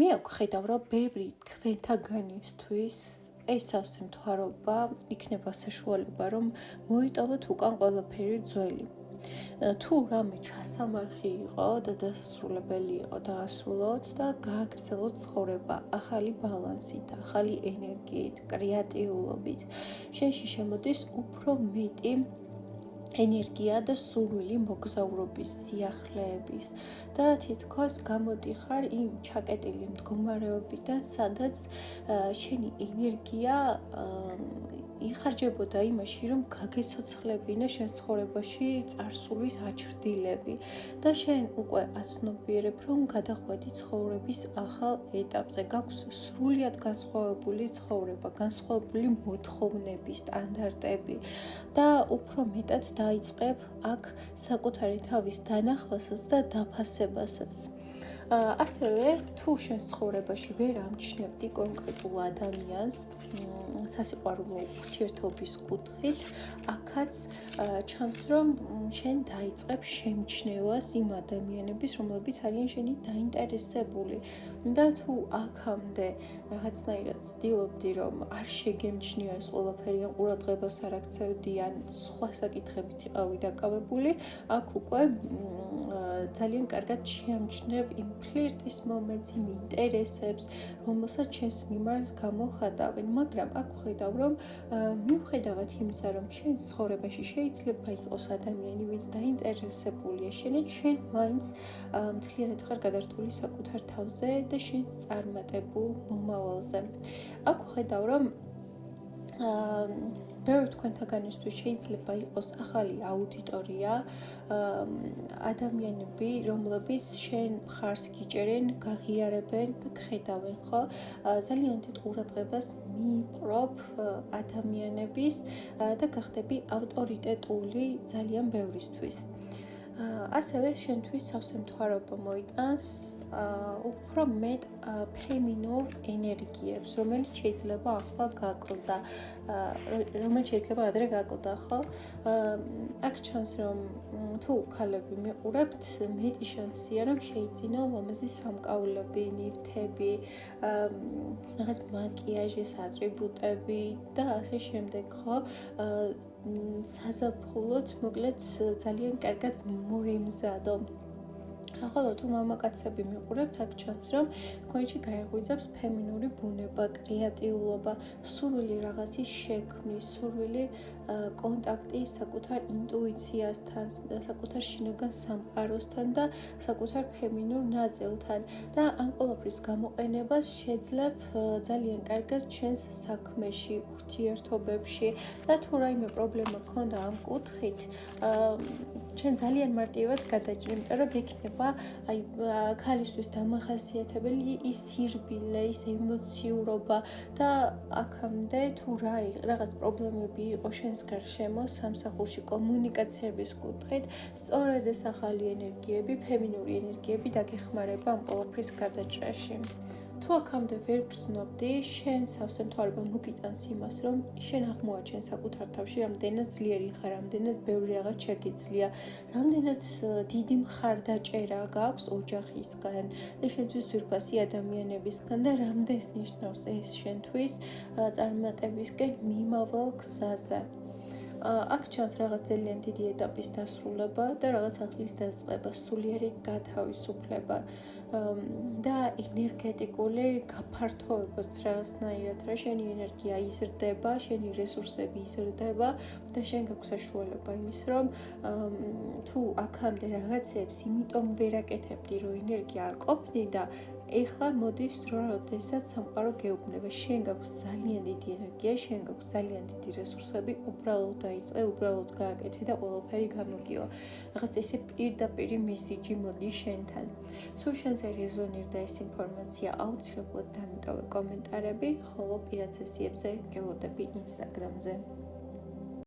მე ვხედავ, რომ ბევრი თქვენთაგანისთვის ეს სავსემთხვაროება იქნება საშუალება, რომ მოიტოვოთ უკან ყველაფერი ძველი. თუ რამე ჩასამარხი იყო და დასასრულებელი იყო დაასრულოთ და გააგრძელოთ ცხოვრება ახალი ბალანსით, ახალი ენერგიით, კრეატიულობით. შენში შემოდის უფრო მეტი ენერგია და სურვილი მოგზაურობის, სიახლეების და თითქოს გამოდიხარ იმ ჩაკეტილი მდგომარეობიდან, სადაც შენი ენერგია იხარჯებოდა იმაში, რომ გაგეცოცხლებინა შენ ცხოვრებაში წარსულის აჩრდილები და შენ უკვე აცნობიერებ, რომ გადახვედი ცხოვრების ახალ ეტაპზე. გაქვს სრულიად განსხვავებული ცხოვრება, განსხვავებული მოთხოვნები, სტანდარტები და უფრო მეტად დაიწყებ აქ საკუთარი თავის დანახვასაც და დაფასებასაც. ასევე თუ შენ ცხოვრებაში ვერ ამჩნევდი კონკრეტულ ადამიანს სასიყვარულო ურთიერთობის კუთხით, აქაც ჩანს, რომ შენ დაიწყებ შემჩნევას იმ ადამიანების, რომლებიც არიან შენი დაინტერესებული და თუ აქამდე რაღაცნაირად ცდილობდი, რომ არ შეგემჩნია ეს ყველაფერი, ან ყურადღებას არ აქცევდი, ან სხვა საკითხებით იყავი დაკავებული, აქ უკვე ძალიან კარგად შეამჩნევ იმ ფლირტის მომენტს, იმ ინტერესებს, რომელსაც ჩვენს მიმართ გამოხატავენ, მაგრამ აქ ვხედავ, რომ მიუხედავად იმისა, რომ შენ ცხოვრებაში შეიძლება იყოს ადამიანი, ვინც დაინტერესებულია შენით, შენ მაინც მთლიანად ხარ გადართული საკუთარ თავზე და შენს წარმატებულ მომავალზე. აქ ვხედავ, რომ ბევრი თქვენთაგანისთვის შეიძლება იყოს ახალი აუდიტორია, ადამიანები, რომლებიც შენ მხარს გიჭერენ, გაღიარებენ და გხედავენ, ხო? ძალიან დიდ ყურადღებას მიიპყრობ ადამიანების და გახდები ავტორიტეტული ძალიან ბევრისთვის. ასევე შენთვის სავსემთხვაროება მოიტანს უფრო მეტ ფემინურ ენერგიებს, რომელიც შეიძლება ახლა გაკლდა, რომელიც შეიძლება ადრე გაკლდა, ხო? აქ ჩანს, რომ თუ ქალები მიყურებთ, მეტი შანსია, რომ შეიძინო ლამაზი სამკაულები, ნივთები, რაღაც მაკიაჟის ატრიბუტები და ასე შემდეგ, ხო? საზაფხულოდ, მოკლედ, ძალიან კარგად მოემზადო. ხოლო თუ მამაკაცები მიყურებთ, აქ ჩანს, რომ თქვენში გაიღვიძებს ფემინური ბუნება, კრეატიულობა, სურვილი რაღაცის შექმნის, სურვილი კონტაქტის საკუთარ ინტუიციასთან, საკუთარ შინაგან სამყაროსთან და საკუთარ ფემინურ ნაწილთან და ამ ყველაფრის გამოყენებას შეძლებ ძალიან კარგად ჩვენს საქმეში, ურთიერთობებში და თუ რაიმე პრობლემა გქონდა ამ კუთხით, ჩვენ ძალიან მარტივად გადაჭრით, იმიტომ რომ გექნება ქალისთვის დამახასიათებელი ის სირბილე, ის ემოციურობა და აქამდე თუ რაღაც პრობლემები იყო შენს გარშემო სამსახურში კომუნიკაციების კუთხით, სწორედ ეს ახალი ენერგიები, ფემინური ენერგიები დაგეხმარება ამ ყველაფრის გადაჭრაში. თუ აქამდე ვერ გრძნობდი, შენ სავსემთხვაროება მოგიტანს იმას, რომ შენ აღმოაჩენ საკუთარ თავში, რამდენად ძლიერი ხარ, რამდენად ბევრი რაღაც შეგიძლია, რამდენად დიდი მხარდაჭერა გაქვს ოჯახისგან და შენთვის ძვირფასი ადამიანებისგან და რამდენს ნიშნავს ეს შენთვის წარმატებისკენ მიმავალ გზაზე. აქ ჩანს რაღაც ძალიან დიდი ეტაპის დასრულება და რაღაც ახლის დაწყება, სულიერი გათავისუფლება და ენერგეტიკული გაფართოებაც რაღაცნაირად, რა შენი ენერგია იზრდება, შენი რესურსები იზრდება და შენ გაქვს საშუალება იმის, რომ თუ აქამდე რაღაცებს იმიტომ ვერ აკეთებდი, რომ ენერგია არ ყოფნიდა, ეხლა მოდის დრო, როდესაც სამყარო გეუბნება, შენ გაქვს ძალიან დიდი ენერგია, შენ გაქვს ძალიან დიდი რესურსები, უბრალოდ დაიწყე, უბრალოდ გააკეთე და ყველაფერი გამოგივა. რაღაც ესე პირდაპირი მესიჯი მოდის შენთან. სულ შენზე რეზონირდა ეს ინფორმაცია, აუცილებლად დამიტოვე კომენტარები, ხოლო პირად სესიებზე გელოდები ინსტაგრამზე.